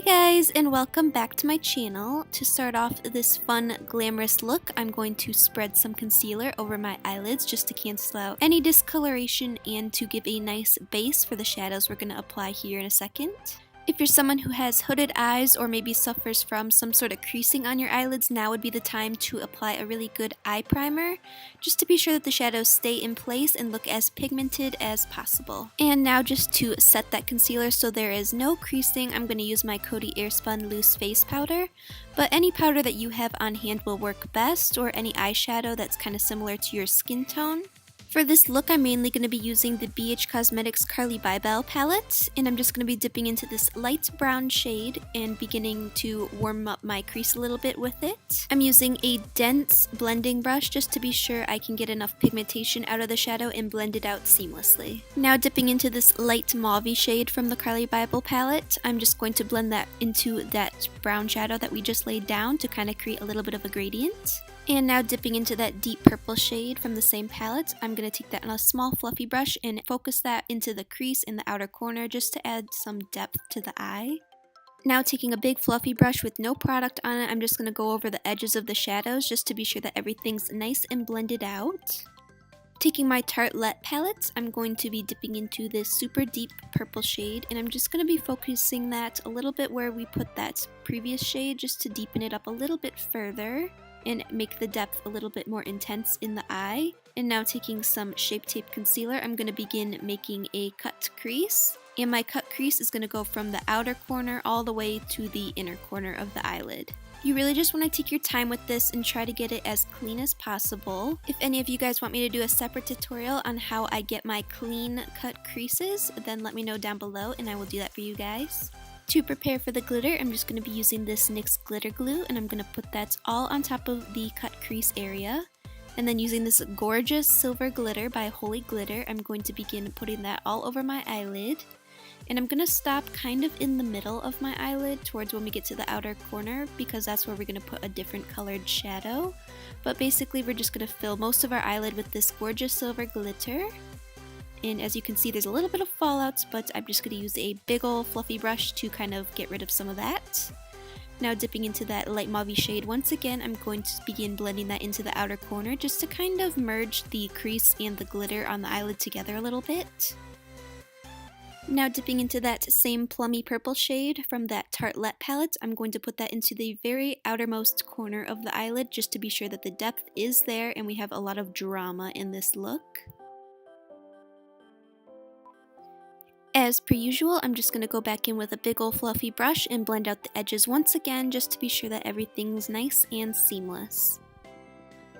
guys, and welcome back to my channel. To start off this fun glamorous look, I'm going to spread some concealer over my eyelids just to cancel out any discoloration and to give a nice base for the shadows we're going to apply here in a second. If you're someone who has hooded eyes or maybe suffers from some sort of creasing on your eyelids, now would be the time to apply a really good eye primer, just to be sure that the shadows stay in place and look as pigmented as possible. And now just to set that concealer so there is no creasing, I'm going to use my Coty Airspun Loose Face Powder, but any powder that you have on hand will work best, or any eyeshadow that's kind of similar to your skin tone. For this look, I'm mainly going to be using the BH Cosmetics CARLI BYBEL palette, and I'm just going to be dipping into this light brown shade and beginning to warm up my crease a little bit with it. I'm using a dense blending brush just to be sure I can get enough pigmentation out of the shadow and blend it out seamlessly. Now dipping into this light mauve shade from the CARLI BYBEL palette, I'm just going to blend that into that brown shadow that we just laid down to kind of create a little bit of a gradient. And now dipping into that deep purple shade from the same palette, I'm going to take that on a small fluffy brush and focus that into the crease in the outer corner just to add some depth to the eye. Now taking a big fluffy brush with no product on it, I'm just going to go over the edges of the shadows just to be sure that everything's nice and blended out. Taking my Tarte palette, I'm going to be dipping into this super deep purple shade, and I'm just going to be focusing that a little bit where we put that previous shade just to deepen it up a little bit further and make the depth a little bit more intense in the eye. And now taking some Shape Tape Concealer, I'm going to begin making a cut crease. And my cut crease is going to go from the outer corner all the way to the inner corner of the eyelid. You really just want to take your time with this and try to get it as clean as possible. If any of you guys want me to do a separate tutorial on how I get my clean cut creases, then let me know down below and I will do that for you guys. To prepare for the glitter, I'm just going to be using this NYX glitter glue, and I'm going to put that all on top of the cut crease area. And then using this gorgeous silver glitter by Holy Glitter, I'm going to begin putting that all over my eyelid. And I'm going to stop kind of in the middle of my eyelid towards when we get to the outer corner, because that's where we're going to put a different colored shadow. But basically we're just going to fill most of our eyelid with this gorgeous silver glitter. And as you can see, there's a little bit of fallouts, but I'm just going to use a big old fluffy brush to kind of get rid of some of that. Now dipping into that light mauve shade once again, I'm going to begin blending that into the outer corner just to kind of merge the crease and the glitter on the eyelid together a little bit. Now dipping into that same plummy purple shade from that Tarte palette, I'm going to put that into the very outermost corner of the eyelid just to be sure that the depth is there and we have a lot of drama in this look. As per usual, I'm just going to go back in with a big old fluffy brush and blend out the edges once again just to be sure that everything's nice and seamless.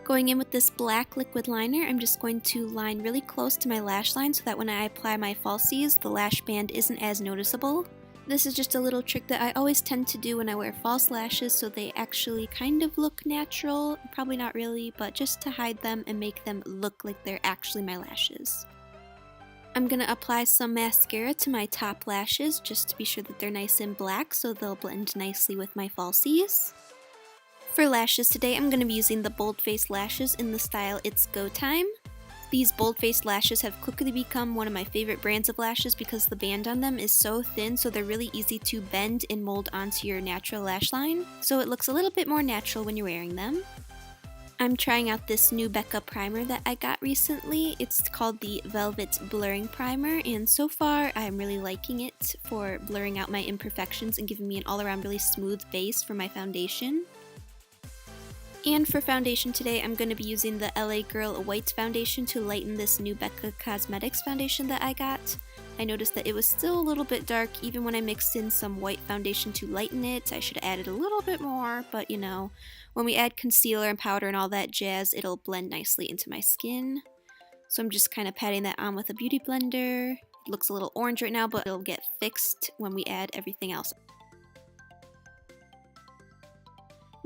Going in with this black liquid liner, I'm just going to line really close to my lash line so that when I apply my falsies, the lash band isn't as noticeable. This is just a little trick that I always tend to do when I wear false lashes so they actually kind of look natural, probably not really, but just to hide them and make them look like they're actually my lashes. I'm going to apply some mascara to my top lashes just to be sure that they're nice and black so they'll blend nicely with my falsies. For lashes today, I'm going to be using the Bold Face lashes in the style It's Go Time. These Bold Face lashes have quickly become one of my favorite brands of lashes because the band on them is so thin, so they're really easy to bend and mold onto your natural lash line, so it looks a little bit more natural when you're wearing them. I'm trying out this new Becca primer that I got recently. It's called the Velvet Blurring Primer, and so far I'm really liking it for blurring out my imperfections and giving me an all-around really smooth base for my foundation. And for foundation today, I'm going to be using the LA Girl White Foundation to lighten this new Becca Cosmetics foundation that I got. I noticed that it was still a little bit dark even when I mixed in some white foundation to lighten it. I should have added a little bit more, but you know, when we add concealer and powder and all that jazz, it'll blend nicely into my skin. So I'm just kind of patting that on with a beauty blender. It looks a little orange right now, but it'll get fixed when we add everything else.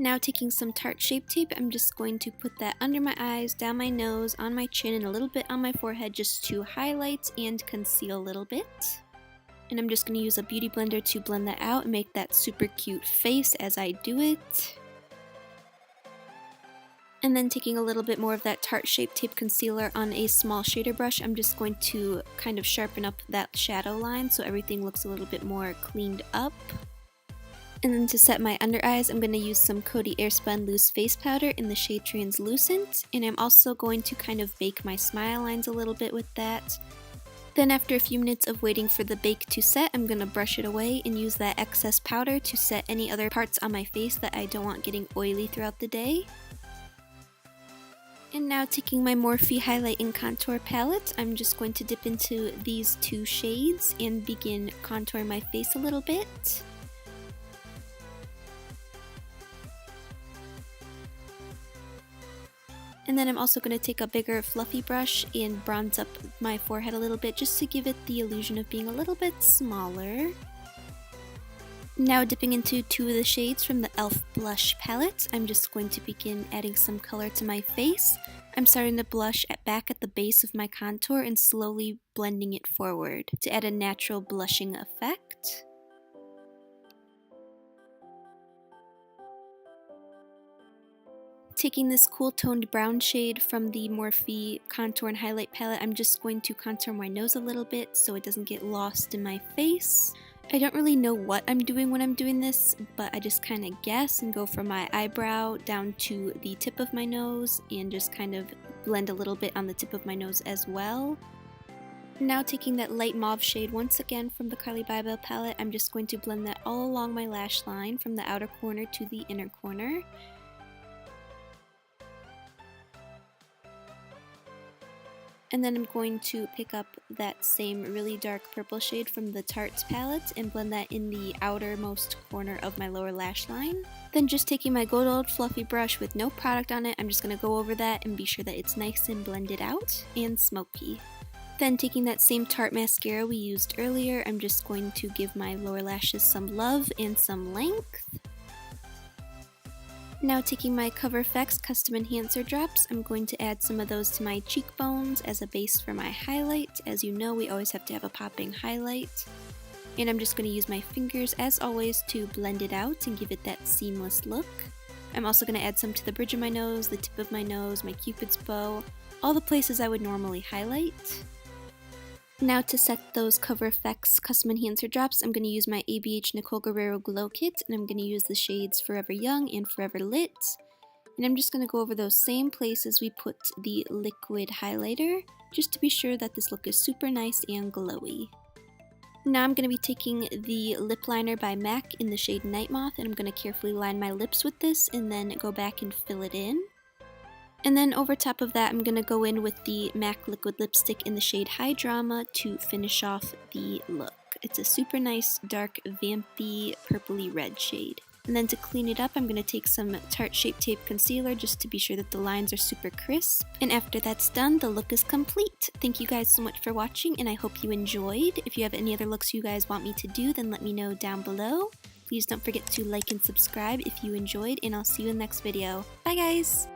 Now taking some Tarte Shape Tape, I'm just going to put that under my eyes, down my nose, on my chin, and a little bit on my forehead just to highlight and conceal a little bit. And I'm just going to use a beauty blender to blend that out and make that super cute face as I do it. And then taking a little bit more of that Tarte Shape Tape Concealer on a small shader brush, I'm just going to kind of sharpen up that shadow line so everything looks a little bit more cleaned up. And then to set my under eyes, I'm going to use some Coty Airspun Loose Face Powder in the shade Translucent, and I'm also going to kind of bake my smile lines a little bit with that. Then after a few minutes of waiting for the bake to set, I'm going to brush it away and use that excess powder to set any other parts on my face that I don't want getting oily throughout the day. And now taking my Morphe Highlight and Contour palette, I'm just going to dip into these two shades and begin contouring my face a little bit. And then I'm also going to take a bigger fluffy brush and bronze up my forehead a little bit just to give it the illusion of being a little bit smaller. Now dipping into two of the shades from the e.l.f. blush palette, I'm just going to begin adding some color to my face. I'm starting to blush back at the base of my contour and slowly blending it forward to add a natural blushing effect. Taking this cool toned brown shade from the Morphe Contour and Highlight palette, I'm just going to contour my nose a little bit so it doesn't get lost in my face. I don't really know what I'm doing when I'm doing this, but I just kind of guess and go from my eyebrow down to the tip of my nose and just kind of blend a little bit on the tip of my nose as well. Now taking that light mauve shade once again from the CARLI BYBEL palette, I'm just going to blend that all along my lash line from the outer corner to the inner corner. And then I'm going to pick up that same really dark purple shade from the Tarte palette and blend that in the outermost corner of my lower lash line. Then just taking my good old fluffy brush with no product on it, I'm just going to go over that and be sure that it's nice and blended out and smoky. Then taking that same Tarte mascara we used earlier, I'm just going to give my lower lashes some love and some length. Now taking my Cover FX Custom Enhancer drops, I'm going to add some of those to my cheekbones as a base for my highlight. As you know, we always have to have a popping highlight. And I'm just going to use my fingers, as always, to blend it out and give it that seamless look. I'm also going to add some to the bridge of my nose, the tip of my nose, my cupid's bow, all the places I would normally highlight. Now to set those Cover FX Custom Enhancer drops, I'm going to use my ABH Nicole Guerrero Glow Kit, and I'm going to use the shades Forever Young and Forever Lit. And I'm just going to go over those same places we put the liquid highlighter, just to be sure that this look is super nice and glowy. Now I'm going to be taking the lip liner by MAC in the shade Night Moth, and I'm going to carefully line my lips with this and then go back and fill it in. And then over top of that, I'm going to go in with the MAC liquid lipstick in the shade High Drama to finish off the look. It's a super nice dark vampy purpley red shade. And then to clean it up, I'm going to take some Tarte Shape Tape Concealer just to be sure that the lines are super crisp. And after that's done, the look is complete. Thank you guys so much for watching, and I hope you enjoyed. If you have any other looks you guys want me to do, then let me know down below. Please don't forget to like and subscribe if you enjoyed, and I'll see you in the next video. Bye guys!